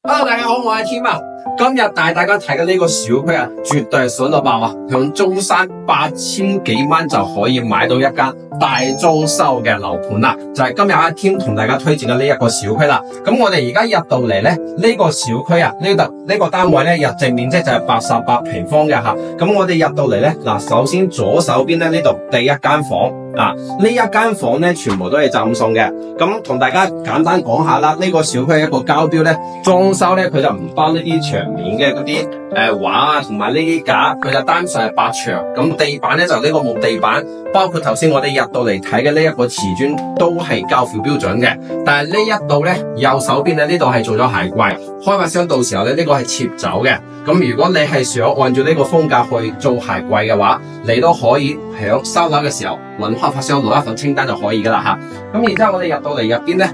Hello，大家好，我係添啊。今日帶大家睇嘅呢個小區啊，絕對係筍到爆啊！響中山8000幾蚊就可以買到一間大裝修嘅樓盤啦，就係今日阿添同大家推薦嘅呢一個小區啦。咁我哋而家入到嚟咧，呢個小區啊，呢個單位咧，入淨面積就係88平方嘅吓。咁我哋入到嚟咧，嗱，首先左手邊咧呢度第一間房。呢一間房咧，全部都係贈送嘅。咁同大家簡單講下啦，呢個小區一個交標咧，裝修咧佢就唔包呢啲牆面嘅嗰啲畫啊，同埋呢啲架，佢就單純係白牆。咁地板咧就呢個木地板，包括頭先我哋入到嚟睇嘅呢一個瓷磚都係交付標準嘅。但係呢一度咧，右手邊咧呢度係做咗鞋櫃，開發商到時候咧呢個係切走嘅。咁如果你係想按照呢個風格去做鞋櫃嘅話，你都可以響收樓嘅時候揾開發商攞一份清單就可以噶啦吓。咁然之後我哋入到嚟入邊咧，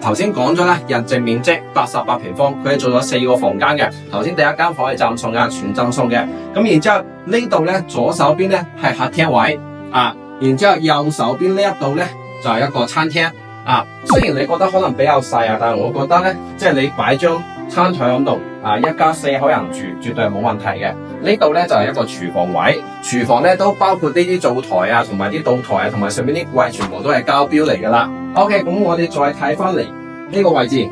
頭先講咗啦，人淨面積88平方，佢係做咗4個房間嘅。頭先第一間房係贈送嘅，全贈送嘅。咁然之後呢度咧左手邊咧係客廳位，然之後右手邊呢一度咧就係一個餐廳。雖然你覺得可能比較細啊，但係我覺得咧，即係你擺張餐台喺度，一家4口人住，絕對係冇問題嘅。呢度咧就係一個廚房位，廚房咧都包括呢啲灶台啊，同埋啲灶台啊，同埋上面啲櫃全部都係交標嚟噶啦。OK，咁我哋再睇翻嚟呢個位置，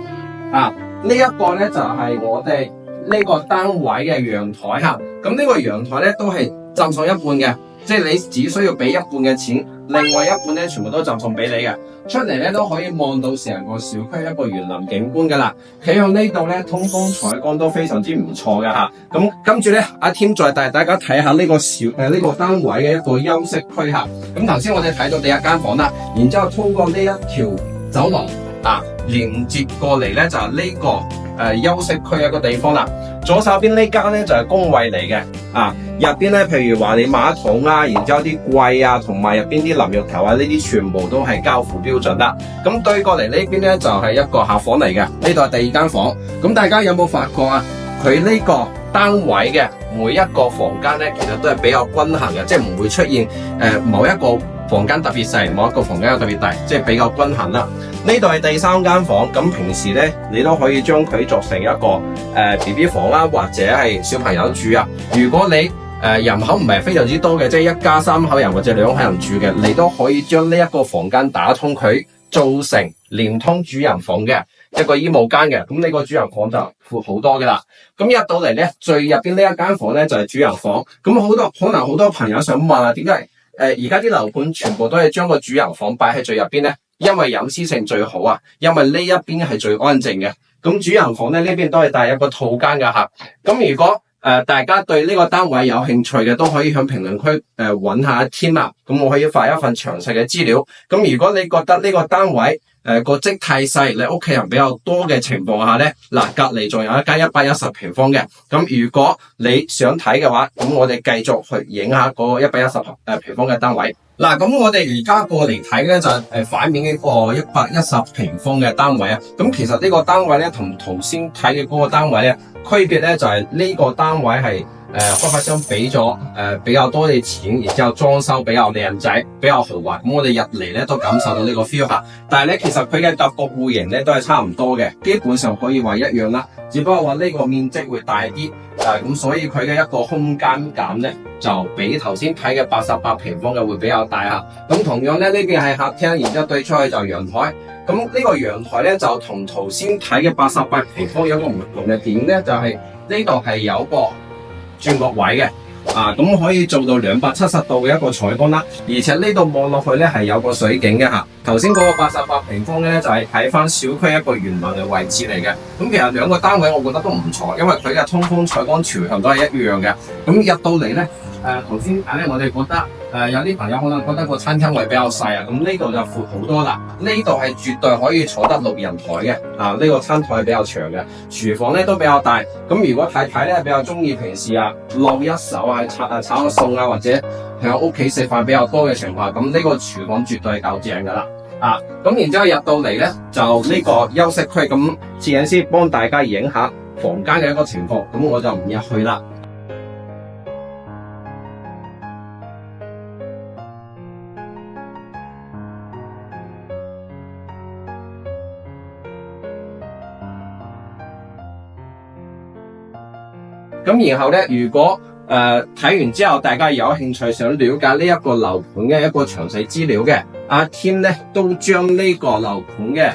呢一個咧就係我哋呢個單位嘅陽台吓。咁呢個陽台咧都係贈送一半嘅，即係你只需要俾一半嘅錢，另外一半咧全部都贈送俾你嘅。出嚟咧都可以望到成個小區一個園林景觀噶啦。企喺呢度咧，通風採光都非常之唔錯嘅吓。咁跟住咧，阿添再帶大家睇下呢個呢個單位嘅一個休息區吓。咁頭先我哋睇到第一間房啦，然之後通過呢一條走廊連接過嚟咧就係呢個休息區一個地方啦。左手邊呢間咧就係公衛嚟嘅，入邊咧譬如話你馬桶啊，然之後啲櫃啊，同埋入邊啲淋浴頭啊，呢啲全部都係交付標準啦。咁對過嚟呢邊咧就係一個客房嚟嘅，呢度係第二間房。咁大家有冇發覺啊？佢呢個單位嘅每一個房間咧，其實都係比較均衡嘅，即係唔會出現某一個房間特別細，某一個房間又特別大，即係比較均衡啦。呢度係第三間房，咁平時咧你都可以將佢作成一個BB 房啦，或者係小朋友住啊。如果你人口唔係非常之多嘅，即係一家3口人或者2口人住嘅，你都可以將呢一個房間打通佢，做成連通主人房嘅一個衣帽間嘅。咁呢個主人房就闊好多噶啦。咁入到嚟咧，最入邊呢一間房咧就係主人房。咁可能好多朋友想問啊，點解而家啲樓盤全部都係將個主人房擺喺最入邊咧？因為隱私性最好啊，因為呢一邊係最安靜嘅。咁主人房咧呢邊都係帶一個套間嘅吓。咁如果大家對呢個單位有興趣嘅，都可以喺評論區揾下添啊。咁我可以發一份詳細嘅資料。咁如果你覺得呢個單位個積太細，你屋企人比較多嘅情況下咧，隔籬仲有一間110平方嘅。咁如果你想睇嘅話，咁我哋繼續去影下嗰個110平方嘅單位。咁我哋而家過嚟睇咧就係反面嘅個110平方嘅單位啊。咁其實呢個單位咧同頭先睇嘅嗰個單位咧區別咧就係呢個單位係開發商俾咗比較多嘅錢，然之後裝修比較靚仔，比較豪華。咁我哋入嚟咧都感受到呢個 feel 吓。但係咧其實佢嘅格局戶型咧都係差唔多嘅，基本上可以話一樣啦。只不過話呢個面積會大啲，咁所以佢嘅一個空間感咧就比頭先睇嘅88平方嘅會比較大吓。咁同樣咧呢邊係客廳，然之後對出去就陽台。咁呢個陽台咧就同頭先睇嘅88平方有一個唔同嘅點咧，就係呢度係有個轉角位嘅，咁可以做到270度嘅一個採光啦。而且呢度望落去咧係有個水景嘅吓。頭先嗰個88平方嘅咧就係睇翻小區一個園林嘅位置嚟嘅。咁其實兩個單位我覺得都唔錯，因為佢嘅通風採光朝向都係一樣嘅。咁入到嚟咧，頭先我哋覺得有啲朋友可能覺得個餐廳位比較細啊，咁呢度就闊好多啦。呢度係絕對可以坐得6人台嘅，呢個餐台係比較長嘅，廚房咧都比較大。咁如果太太咧比較中意平時落一手炒個餸或者喺屋企食飯比較多嘅情況，咁呢個廚房絕對係夠正噶啦。咁然之後入到嚟咧就呢個休息區，咁攝影師幫大家影下房間嘅一個情況，咁我就唔入去啦。咁然後咧，如果睇完之後，大家有興趣想了解呢一個樓盤嘅一個詳細資料嘅，阿添咧都將呢個樓盤嘅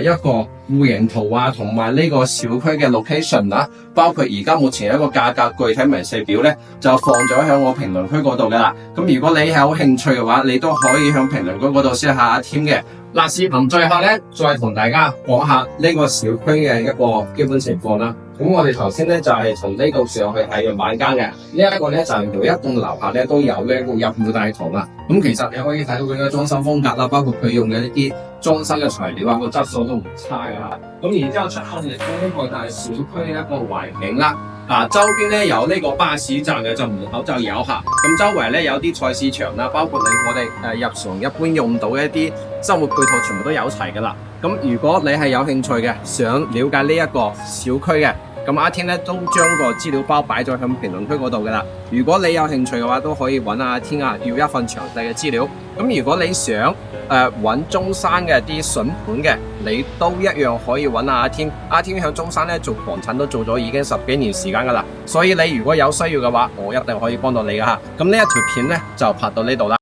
一個戶型圖啊，同埋呢個小區嘅 location 啊，包括而家目前一個價格具體明細表咧，就放咗喺我評論區嗰度噶啦。咁如果你係有興趣嘅話，你都可以向評論區嗰度私下阿添嘅。嗱，視頻最後咧，再同大家講下呢個小區嘅一個基本情況啦。咁我哋頭先咧就係從呢度上去睇嘅晚間嘅，呢一個咧就係每一棟樓下咧都有呢一個入戶大堂啦。咁其實你可以睇到佢嘅裝修風格啦，包括佢用嘅一啲裝修嘅材料啊，個質素都唔差噶。咁然之後出口嚟講呢個就係小區一個環境啦。周邊咧有呢個巴士站嘅，就門口就有嚇。咁周圍咧有啲菜市場啦，包括我哋日常一般用到嘅一啲生活配套，全部都有齊噶啦。咁如果你係有興趣嘅，想了解呢一個小區嘅，咁阿添咧都將個資料包擺咗喺評論區嗰度噶啦。如果你有興趣嘅話，都可以揾阿添啊，要一份詳細嘅資料。咁如果你想揾中山嘅啲筍盤嘅，你都一樣可以揾阿添。阿添喺中山咧做房產都做咗已經10幾年時間噶啦，所以你如果有需要嘅話，我一定可以幫到你噶吓。咁呢一條片咧就拍到呢度啦。